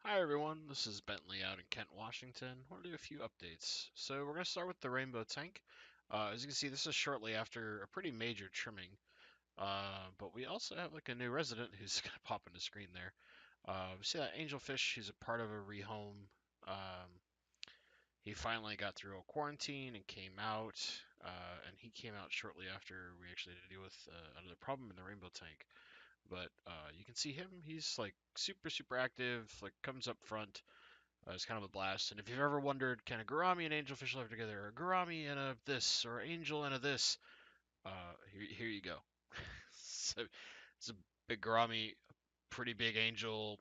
Hi everyone, this is Bentley out in Kent, Washington. I want to do a few updates. So we're going to start with the rainbow tank. As you can see, this is shortly after a pretty major trimming. But we also have like a new resident who's going to pop on the screen there. We see that angelfish, he's a part of a rehome. Um, he finally got through a quarantine and came out. And he came out shortly after we actually had to deal with another problem in the rainbow tank. But you can see him, he's like super active, like comes up front. It's kind of a blast. And if you've ever wondered, can a gourami and angelfish live together, or a gourami and a this, or angel and a this, here you go. So it's a big gourami, pretty big angel,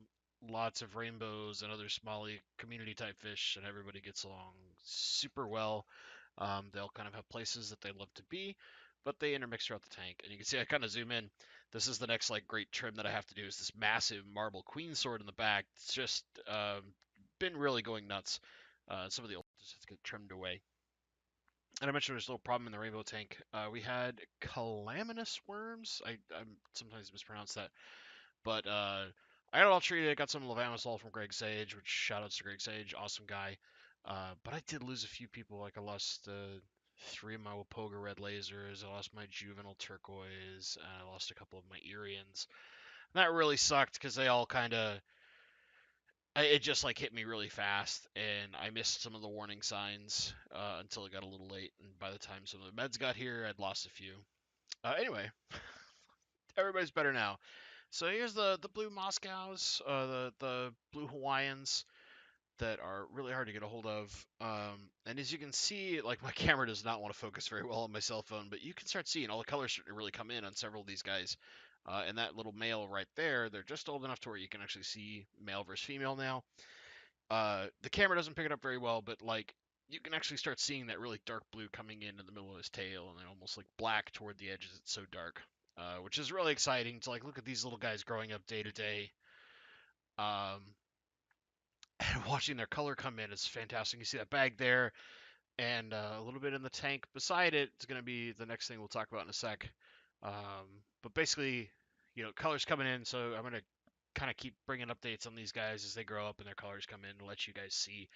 lots of rainbows and other smally community type fish, and everybody gets along super well. They'll kind of have places that they love to be, but they intermix throughout the tank. And you can see I kind of zoom in. This is the next like great trim that I have to do is this massive marble queen sword in the back. It's just been really going nuts. Some of the old just have to get trimmed away. And I mentioned there's a little problem in the rainbow tank. We had calaminous worms. I'm sometimes mispronounce that, but I got it all treated. I got some levamisole from Greg Sage, which shout outs to Greg Sage, awesome guy. But I did lose a few people. Like I lost three of my Wapoga red lasers. I lost my juvenile turquoise. And I lost a couple of my Irians. And that really sucked because they all kind of it just like hit me really fast, and I missed some of the warning signs until it got a little late. And by the time some of the meds got here, I'd lost a few. Anyway, everybody's better now. So here's the blue Moscows, the blue Hawaiians that are really hard to get a hold of. And as you can see, like my camera does not want to focus very well on my cell phone, but you can start seeing all the colors starting to really come in on several of these guys. And that little male right there, they're just old enough to where you can actually see male versus female now. The camera doesn't pick it up very well, but like you can actually start seeing that really dark blue coming in the middle of his tail, and then almost like black toward the edges. It's so dark, which is really exciting to like look at these little guys growing up day to day. Um, and watching their color come in is fantastic. You see that bag there, and a little bit in the tank beside it. It's going to be the next thing we'll talk about in a sec. But basically, colors coming in, so I'm going to kind of keep bringing updates on these guys as they grow up and their colors come in to let you guys see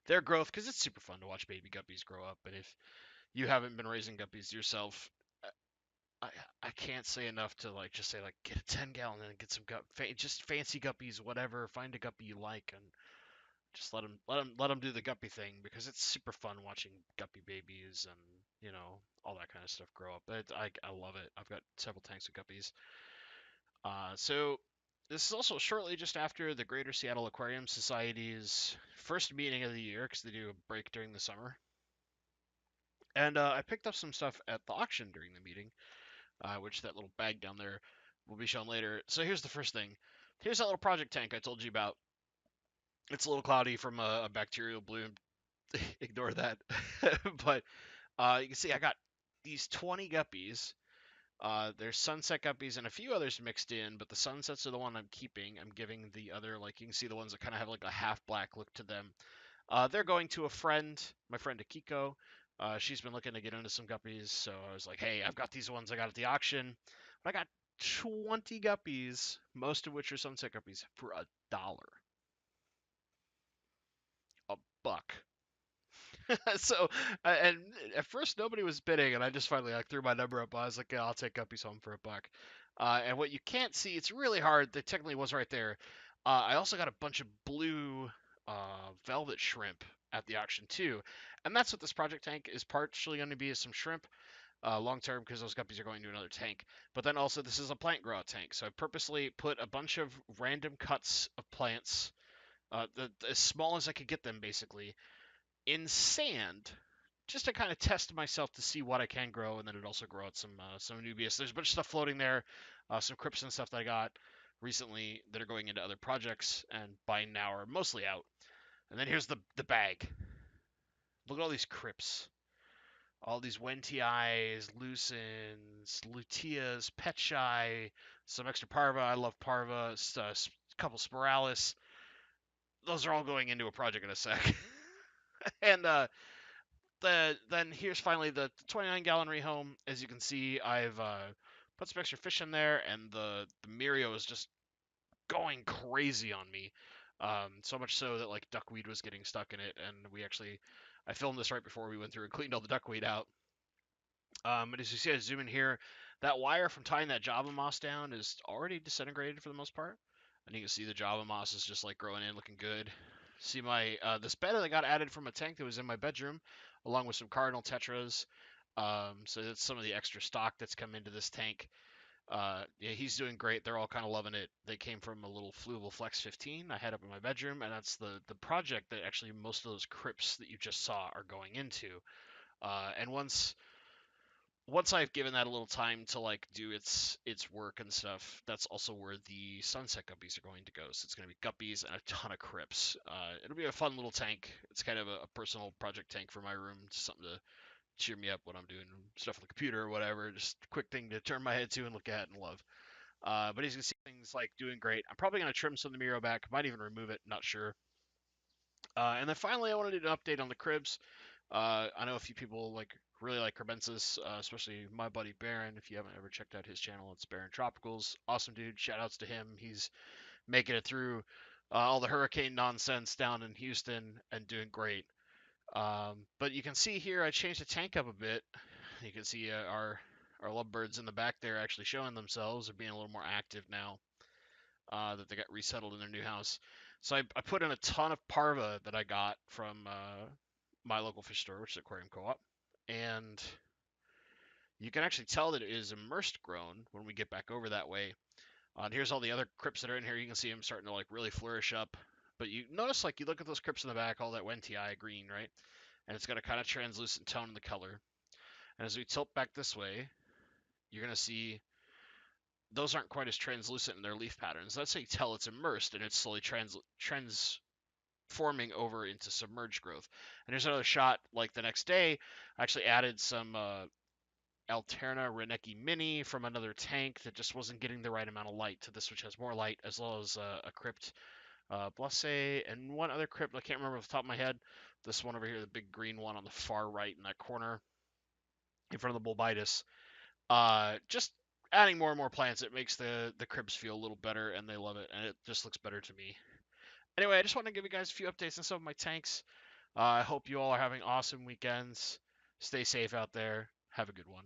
their growth because it's super fun to watch baby guppies grow up. And if you haven't been raising guppies yourself, I I can't say enough to like just say like get a 10 gallon and get some just fancy guppies, whatever. Find a guppy you like and just let them do the guppy thing because it's super fun watching guppy babies and all that kind of stuff grow up. I love it. I've got several tanks of guppies. So this is also shortly just after the Greater Seattle Aquarium Society's first meeting of the year because they do a break during the summer. And I picked up some stuff at the auction during the meeting, which that little bag down there will be shown later. So here's the first thing. Here's that little project tank I told you about. It's a little cloudy from a bacterial bloom. Ignore that. But you can see I got these 20 guppies. There's sunset guppies and a few others mixed in, but the sunsets are the one I'm keeping. I'm giving the other, like you can see the ones that kind of have like a half black look to them. They're going to a friend, my friend Akiko. She's been looking to get into some guppies, so I was like, hey, I've got these ones I got at the auction. But I got 20 guppies, most of which are sunset guppies, for $1. A buck. So, and at first nobody was bidding, and I just finally like threw my number up. I was like, yeah, I'll take Guppies home for a buck. And what you can't see, it's really hard. That technically was right there. I also got a bunch of blue velvet shrimp at the auction too, and that's what this project tank is partially going to be is some shrimp. Long term because those guppies are going to another tank. But then also this is a plant grow out tank, so I purposely put a bunch of random cuts of plants, as small as I could get them, basically, in sand just to kind of test myself to see what I can grow, and then it also grow out some Nubius. There's a bunch of stuff floating there, some Crypts and stuff that I got recently that are going into other projects, and by now are mostly out. And then here's the bag. Look at all these Crypts, all these Wentiis, Lucens, Lutias, Petshai, some extra Parva. I love Parva. A couple Spiralis. Those are all going into a project in a sec. And then here's finally the 29-gallon rehome. As you can see, I've put some extra fish in there, and the Mirio is just going crazy on me. So much so that like duckweed was getting stuck in it, and I filmed this right before we went through and cleaned all the duckweed out. But as you see, I zoom in here, that wire from tying that Java moss down is already disintegrated for the most part. And you can see the Java moss is just like growing in, looking good. See my this bed that I got added from a tank that was in my bedroom, along with some cardinal tetras. So that's some of the extra stock that's come into this tank. Yeah, he's doing great. They're all kind of loving it. They came from a little Fluval Flex 15 I had up in my bedroom, and that's the project that actually most of those crypts that you just saw are going into. And once I've given that a little time to like do its work and stuff, that's also where the sunset guppies are going to go. So it's going to be guppies and a ton of crypts. It'll be a fun little tank. It's kind of a personal project tank for my room, just something to cheer me up when I'm doing stuff on the computer or whatever. Just a quick thing to turn my head to and look at and love. But as you can see, things like doing great. I'm probably going to trim some of the Miro back. Might even remove it. Not sure. And then finally, I wanted to do an update on the cribs. I know a few people really like Kribensis, especially my buddy Baron. If you haven't ever checked out his channel, it's Baron Tropicals. Awesome dude. Shout outs to him. He's making it through all the hurricane nonsense down in Houston and doing great. But you can see here, I changed the tank up a bit. You can see our lovebirds in the back there actually showing themselves. They're being a little more active now that they got resettled in their new house. So I put in a ton of parva that I got from my local fish store, which is Aquarium Co-op, and you can actually tell that it is immersed grown when we get back over that way. And here's all the other crypts that are in here. You can see them starting to like really flourish up. But you notice, like, you look at those crypts in the back, all that Wentii green, right? And it's got a kind of translucent tone in the color. And as we tilt back this way, you're going to see those aren't quite as translucent in their leaf patterns. That's how you tell it's immersed and it's slowly transforming over into submerged growth. And here's another shot like the next day. I actually added some Alterna Reneki Mini from another tank that just wasn't getting the right amount of light to this, which has more light, as well as a crypt Blase and one other crypt I can't remember off the top of my head. This one over here, the big green one on the far right in that corner in front of the Bulbitis. Just adding more and more plants, it makes the cribs feel a little better, and they love it, and it just looks better to me. Anyway, I just want to give you guys a few updates on some of my tanks. I hope you all are having awesome weekends. Stay safe out there. Have a good one.